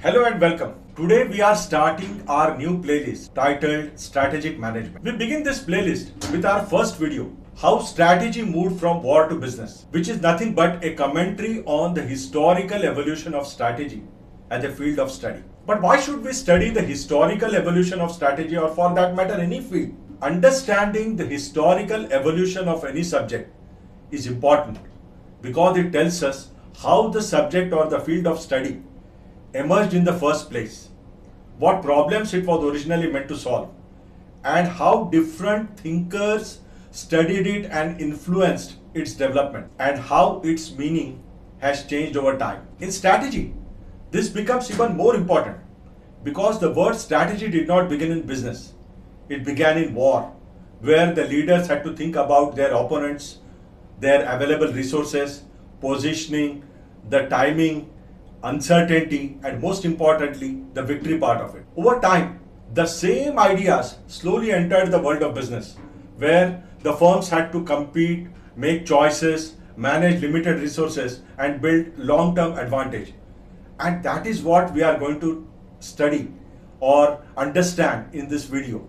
Hello and welcome. Today we are starting our new playlist titled Strategic Management. We begin this playlist with our first video, How Strategy Moved from War to Business, which is nothing but a commentary on the historical evolution of strategy as a field of study. But why should we study the historical evolution of strategy, or for that matter any field? Understanding the historical evolution of any subject is important because it tells us how the subject or the field of study emerged in the first place, what problems it was originally meant to solve, and how different thinkers studied it and influenced its development, and how its meaning has changed over time. In strategy, this becomes even more important because the word strategy did not begin in business. It began in war, where the leaders had to think about their opponents, their available resources, positioning, the timing, uncertainty, and most importantly, the victory part of it. Over time, the same ideas slowly entered the world of business, where the firms had to compete, make choices, manage limited resources, and build long-term advantage. And that is what we are going to study or understand in this video.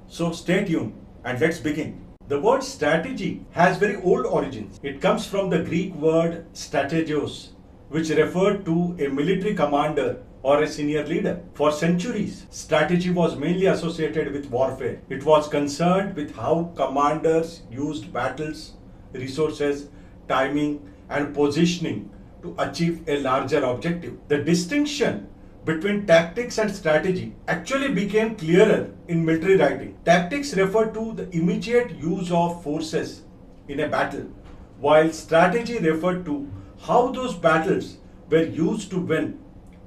So stay tuned and let's begin. The word strategy has very old origins. It comes from the Greek word strategos, which referred to a military commander or a senior leader. For centuries, strategy was mainly associated with warfare. It was concerned with how commanders used battles, resources, timing, and positioning to achieve a larger objective. The distinction between tactics and strategy actually became clearer in military writing. Tactics refer to the immediate use of forces in a battle, while strategy referred to how those battles were used to win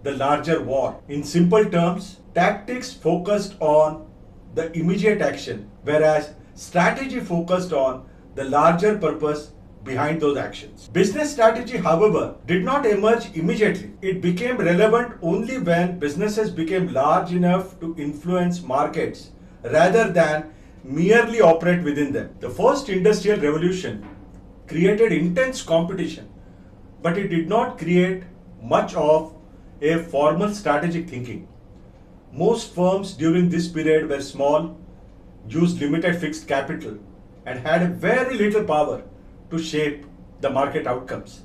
the larger war. In simple terms, tactics focused on the immediate action, whereas strategy focused on the larger purpose behind those actions. Business strategy, however, did not emerge immediately. It became relevant only when businesses became large enough to influence markets rather than merely operate within them. The first industrial revolution created intense competition, but it did not create much of a formal strategic thinking. Most firms during this period were small, used limited fixed capital, and had very little power to shape the market outcomes.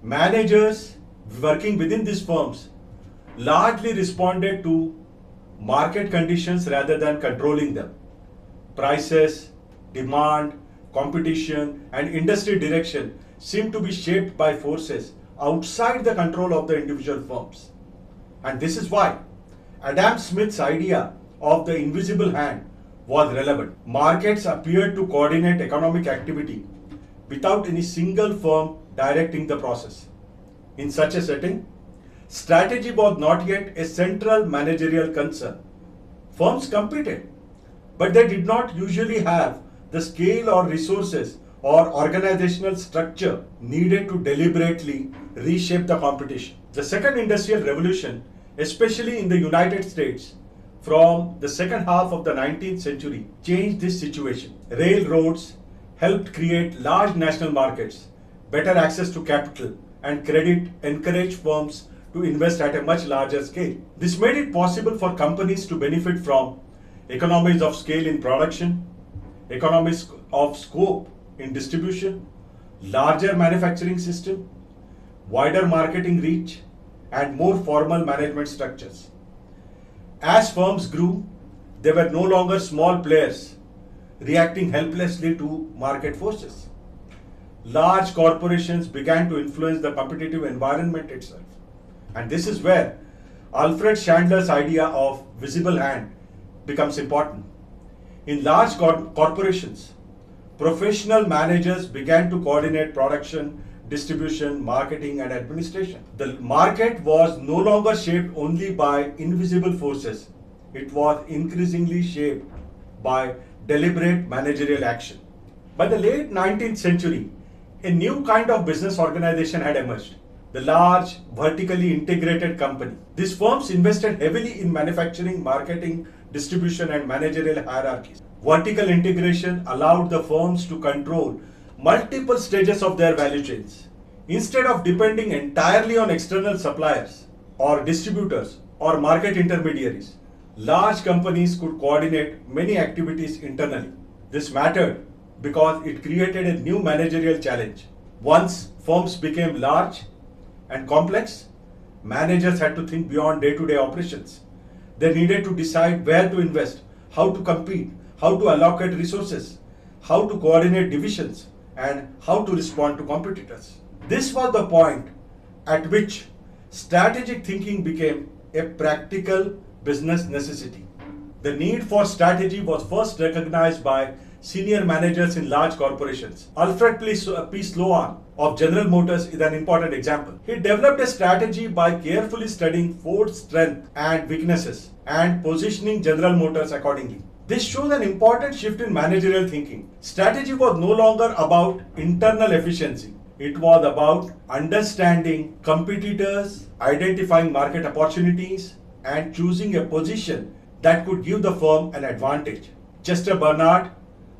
Managers working within these firms largely responded to market conditions rather than controlling them. Prices, demand, competition, and industry direction seem to be shaped by forces outside the control of the individual firms. And this is why Adam Smith's idea of the invisible hand was relevant. Markets appeared to coordinate economic activity without any single firm directing the process. In such a setting, strategy was not yet a central managerial concern. Firms competed, but they did not usually have the scale or resources or organizational structure needed to deliberately reshape the competition. The second industrial revolution, especially in the United States, from the second half of the 19th century, changed this situation. Railroads helped create large national markets, better access to capital, and credit encouraged firms to invest at a much larger scale. This made it possible for companies to benefit from economies of scale in production, economies of scope in distribution, larger manufacturing system, wider marketing reach, and more formal management structures. As firms grew, they were no longer small players reacting helplessly to market forces. Large corporations began to influence the competitive environment itself. And this is where Alfred Chandler's idea of visible hand becomes important. In large corporations, professional managers began to coordinate production, distribution, marketing, and administration. The market was no longer shaped only by invisible forces. It was increasingly shaped by deliberate managerial action. By the late 19th century, a new kind of business organization had emerged, the large, vertically integrated company. These firms invested heavily in manufacturing, marketing, distribution, and managerial hierarchies. Vertical integration allowed the firms to control multiple stages of their value chains. Instead of depending entirely on external suppliers, or distributors or market intermediaries. Large companies could coordinate many activities internally. This mattered because it created a new managerial challenge. Once firms became large and complex, managers had to think beyond day-to-day operations. They needed to decide where to invest, how to compete, how to allocate resources, how to coordinate divisions, and how to respond to competitors. This was the point at which strategic thinking became a practical business necessity. The need for strategy was first recognized by senior managers in large corporations. Alfred P. Sloan of General Motors is an important example. He developed a strategy by carefully studying Ford's strengths and weaknesses and positioning General Motors accordingly. This shows an important shift in managerial thinking. Strategy was no longer about internal efficiency. It was about understanding competitors, identifying market opportunities, and choosing a position that could give the firm an advantage. Chester Barnard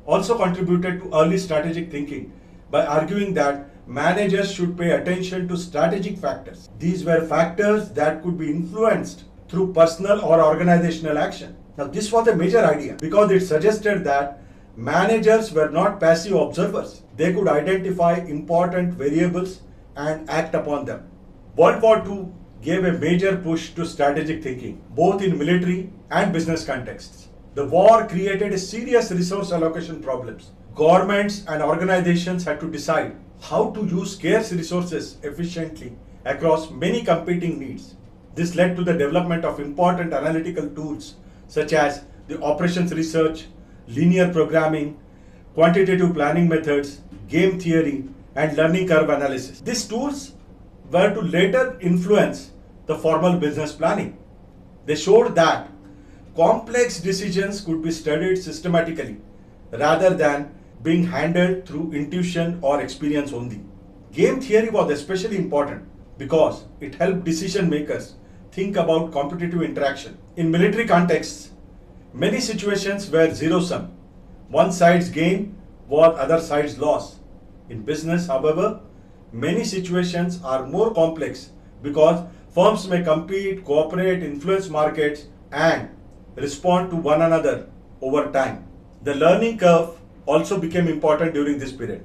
also contributed to early strategic thinking by arguing that managers should pay attention to strategic factors. These were factors that could be influenced through personal or organizational action. Now, this was a major idea because it suggested that managers were not passive observers. They could identify important variables and act upon them. World War II gave a major push to strategic thinking, both in military and business contexts. The war created a serious resource allocation problems. Governments and organizations had to decide how to use scarce resources efficiently across many competing needs. This led to the development of important analytical tools such as the operations research, linear programming, quantitative planning methods, game theory, and learning curve analysis. These tools were to later influence the formal business planning. They showed that complex decisions could be studied systematically rather than being handled through intuition or experience only. Game theory was especially important because it helped decision makers think about competitive interaction. In military contexts, many situations were zero-sum. One side's gain was other side's loss. In business, however, many situations are more complex because firms may compete, cooperate, influence markets, and respond to one another over time. The learning curve also became important during this period.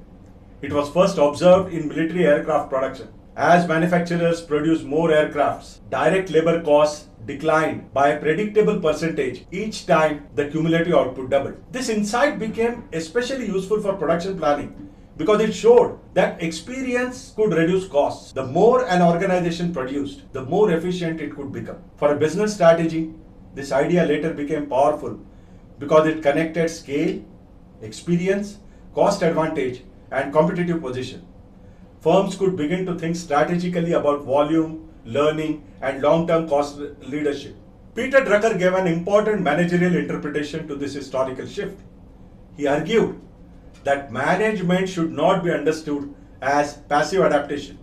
It was first observed in military aircraft production. As manufacturers produced more aircrafts, direct labor costs declined by a predictable percentage each time the cumulative output doubled. This insight became especially useful for production planning because it showed that experience could reduce costs. The more an organization produced, the more efficient it could become. For a business strategy, this idea later became powerful because it connected scale, experience, cost advantage, and competitive position. Firms could begin to think strategically about volume, learning, and long-term cost leadership. Peter Drucker gave an important managerial interpretation to this historical shift. He argued that management should not be understood as passive adaptation.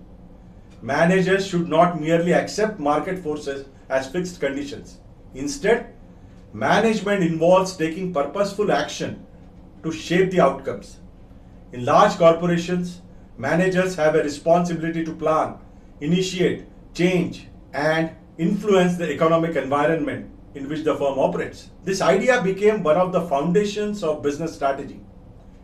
Managers should not merely accept market forces as fixed conditions. Instead, management involves taking purposeful action to shape the outcomes. In large corporations, managers have a responsibility to plan, initiate, change, and influence the economic environment in which the firm operates. This idea became one of the foundations of business strategy.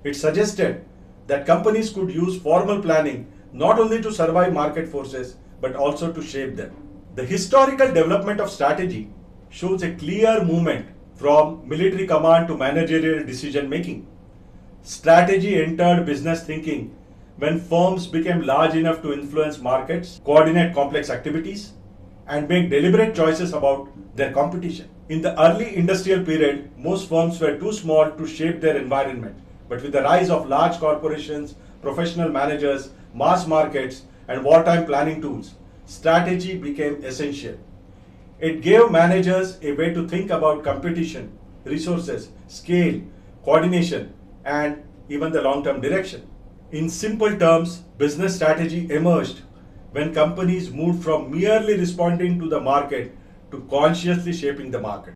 It suggested that companies could use formal planning not only to survive market forces but also to shape them. The historical development of strategy shows a clear movement from military command to managerial decision making. Strategy entered business thinking when firms became large enough to influence markets, coordinate complex activities, and make deliberate choices about their competition. In the early industrial period, most firms were too small to shape their environment. But with the rise of large corporations, professional managers, mass markets, and wartime planning tools, strategy became essential. It gave managers a way to think about competition, resources, scale, coordination, and even the long-term direction. In simple terms, business strategy emerged when companies moved from merely responding to the market to consciously shaping the market.